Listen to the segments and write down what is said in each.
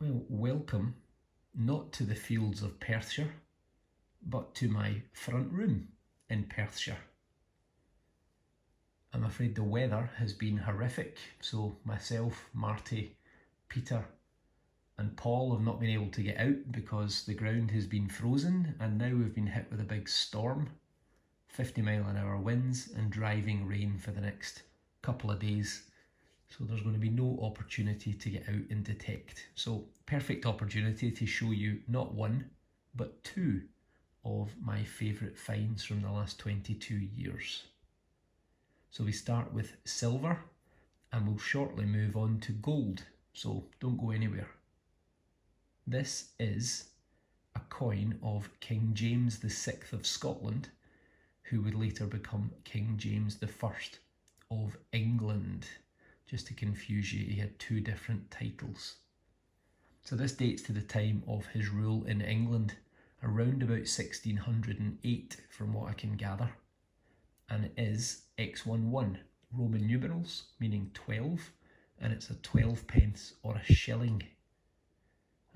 Well, welcome not to the fields of Perthshire, but to my front room in Perthshire. I'm afraid the weather has been horrific, so myself, Marty, Peter and Paul have not been able to get out because the ground has been frozen, and now we've been hit with a big storm, 50-mile-an-hour winds and driving rain for the next couple of days. So there's going to be no opportunity to get out and detect. So perfect opportunity to show you not one, but two of my favourite finds from the last 22 years. So we start with silver and we'll shortly move on to gold. So don't go anywhere. This is a coin of King James VI of Scotland, who would later become King James I of England. Just to confuse you, he had two different titles. So this dates to the time of his rule in England, around about 1608 from what I can gather, and it is X11, Roman numerals meaning 12, and it's a 12 pence or a shilling.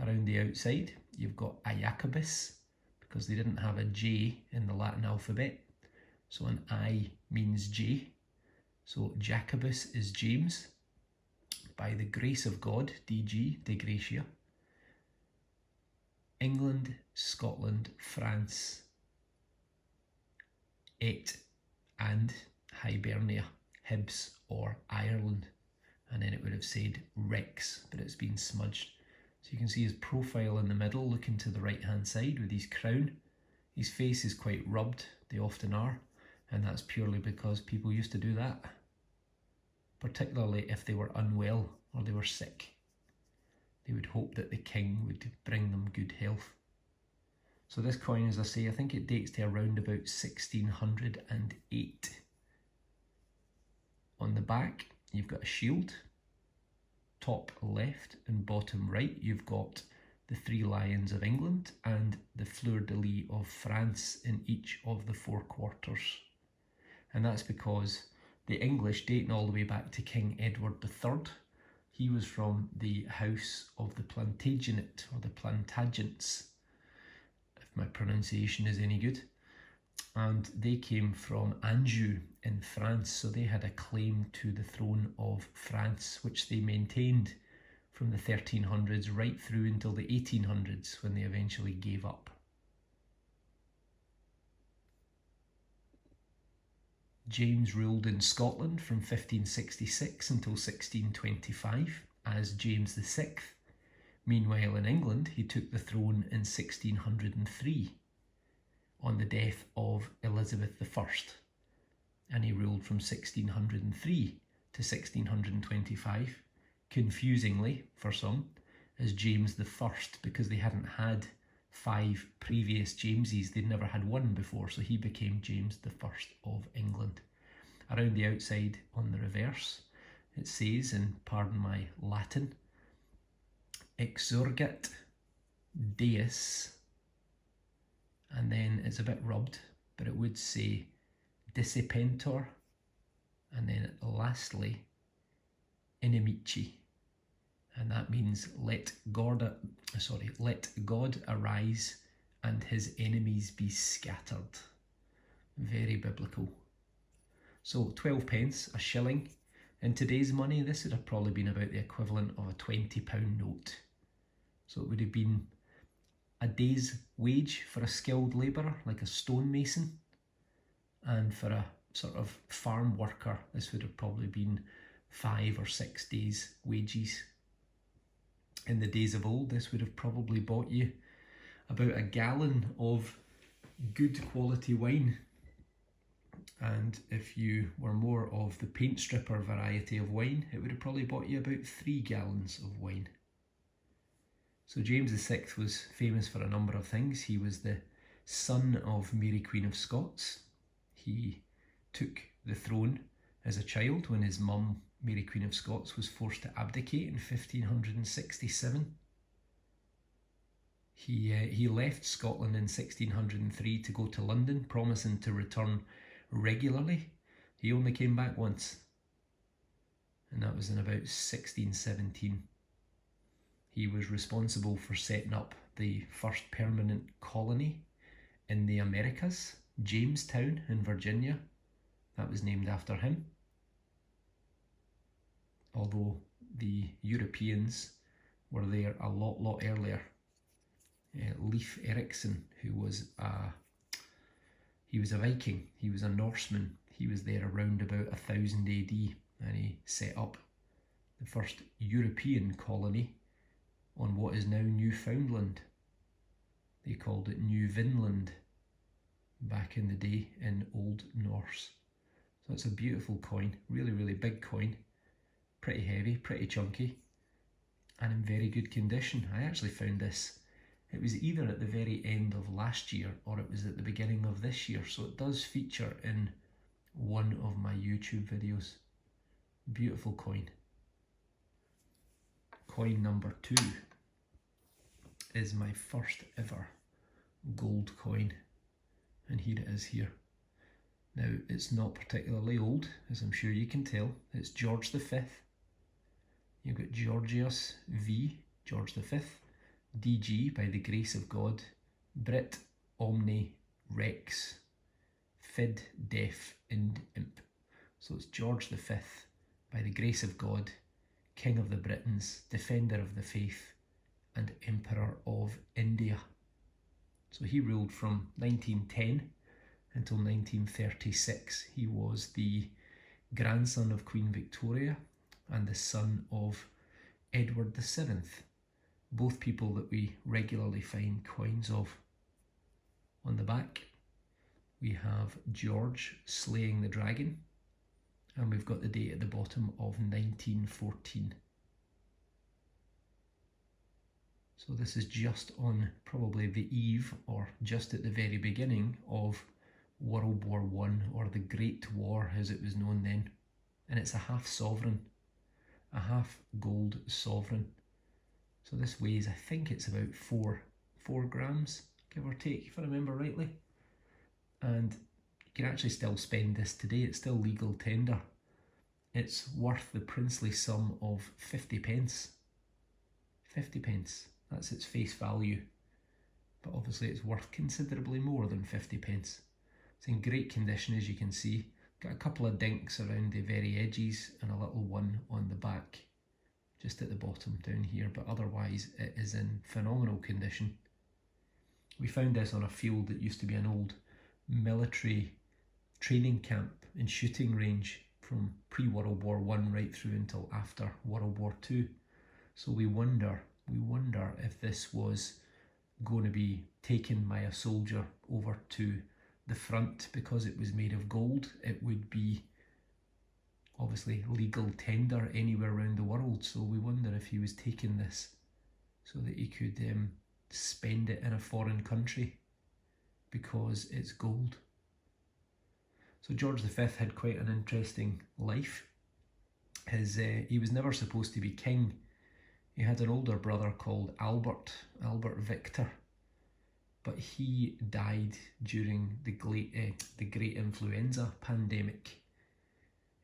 Around the outside you've got a Jacobus, because they didn't have a J in the Latin alphabet, so an I means J. So Jacobus is James, by the grace of God, DG, de Gratia. England, Scotland, France, et and Hibernia, Hibs or Ireland. And then it would have said Rex, but it's been smudged. So you can see his profile in the middle, looking to the right hand side with his crown. His face is quite rubbed, they often are, and that's purely because people used to do that, particularly if they were unwell or they were sick. They would hope that the king would bring them good health. So this coin, as I say, I think it dates to around about 1608. On the back, you've got a shield. Top left and bottom right, you've got the three lions of England and the fleur-de-lis of France in each of the four quarters. And that's because the English, dating all the way back to King Edward III, he was from the house of the Plantagenet or the Plantagenets, if my pronunciation is any good. And they came from Anjou in France, so they had a claim to the throne of France, which they maintained from the 1300s right through until the 1800s, when they eventually gave up. James ruled in Scotland from 1566 until 1625 as James VI. Meanwhile in England he took the throne in 1603 on the death of Elizabeth I, and he ruled from 1603 to 1625, confusingly for some, as James I, because they hadn't had 5 previous Jameses. They'd never had one before, so he became James I of England. Around the outside on the reverse, it says, and pardon my Latin, exurgat Deus, and then it's a bit rubbed, but it would say dissipentor, and then lastly inimici, and that means let God arise and his enemies be scattered. Very biblical. So 12 pence, a shilling. In today's money, this would have probably been about the equivalent of a £20 note. So it would have been a day's wage for a skilled labourer, like a stonemason, and for a sort of farm worker, this would have probably been 5 or 6 days' wages. In the days of old, this would have probably bought you about a gallon of good quality wine. And if you were more of the paint stripper variety of wine, it would have probably bought you about 3 gallons of wine. So James VI was famous for a number of things. He was the son of Mary Queen of Scots. He took the throne as a child when his mum, Mary Queen of Scots, was forced to abdicate in 1567. He left Scotland in 1603 to go to London, promising to return regularly. He only came back once, and that was in about 1617. He was responsible for setting up the first permanent colony in the Americas, Jamestown in Virginia. That was named after him. Although the Europeans were there a lot earlier. Leif Erikson, who was he was a Viking, he was a Norseman. He was there around about 1000 AD, and he set up the first European colony on what is now Newfoundland. They called it New Vinland back in the day in Old Norse. So it's a beautiful coin, really big coin, pretty heavy, pretty chunky, and in very good condition. I actually found this, it was either at the very end of last year or it was at the beginning of this year, so it does feature in one of my YouTube videos. Beautiful coin. Coin number 2 is my first ever gold coin, and here it is here. Now, it's not particularly old, as I'm sure you can tell. It's George V. You've got Georgius V, George V, DG, by the grace of God, Brit Omni Rex, Fid Def Ind Imp. So it's George V, by the grace of God, King of the Britons, Defender of the Faith, and Emperor of India. So he ruled from 1910 until 1936. He was the grandson of Queen Victoria and the son of Edward VII, both people that we regularly find coins of. On the back we have George slaying the dragon, and we've got the date at the bottom of 1914. So this is just on probably the eve or just at the very beginning of World War I, or the Great War as it was known then. And it's a half sovereign, a half gold sovereign. So this weighs, I think it's about 4 grams, give or take, if I remember rightly. And you can actually still spend this today, it's still legal tender. It's worth the princely sum of 50 pence. 50 pence, that's its face value. But obviously it's worth considerably more than 50 pence. It's in great condition, as you can see. Got a couple of dinks around the very edges and a little one on the back, just at the bottom down here, but otherwise it is in phenomenal condition. We found this on a field that used to be an old military training camp and shooting range from pre-World War I right through until after World War II. So we wonder if this was going to be taken by a soldier over to the front. Because it was made of gold, it would be obviously legal tender anywhere around the world. So we wonder if he was taking this so that he could spend it in a foreign country because it's gold. So George V had quite an interesting life. He was never supposed to be king. He had an older brother called Albert Victor, but he died during the Great Influenza pandemic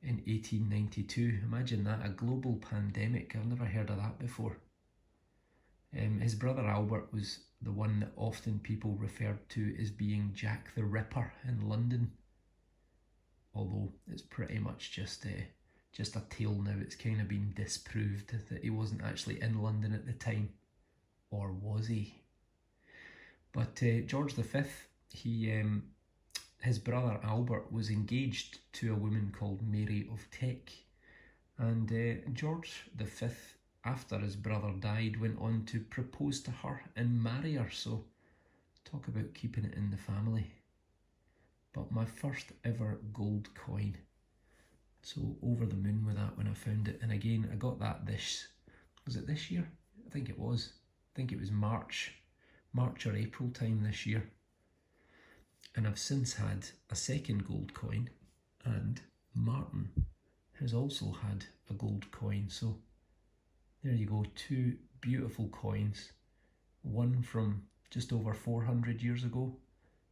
in 1892. Imagine that, a global pandemic. I've never heard of that before. His brother Albert was the one that often people referred to as being Jack the Ripper in London, although it's pretty much just a tale now. It's kind of been disproved that he wasn't actually in London at the time, or was he? But George V, his brother Albert was engaged to a woman called Mary of Teck, and George V, after his brother died, went on to propose to her and marry her. So talk about keeping it in the family. But my first ever gold coin, so over the moon with that when I found it. And again, I got that was it this year? I think it was March or April time this year. And I've since had a second gold coin, and Martin has also had a gold coin. So there you go, 2 beautiful coins, one from just over 400 years ago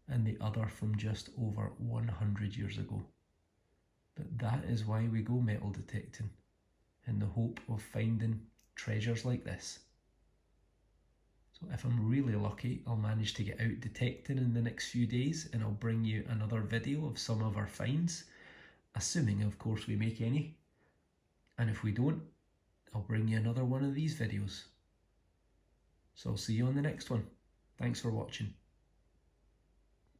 and the other from just over 100 years ago. But that is why we go metal detecting, in the hope of finding treasures like this. So if I'm really lucky, I'll manage to get out detecting in the next few days, and I'll bring you another video of some of our finds, assuming of course we make any. And if we don't, I'll bring you another one of these videos. So I'll see you on the next one. Thanks for watching.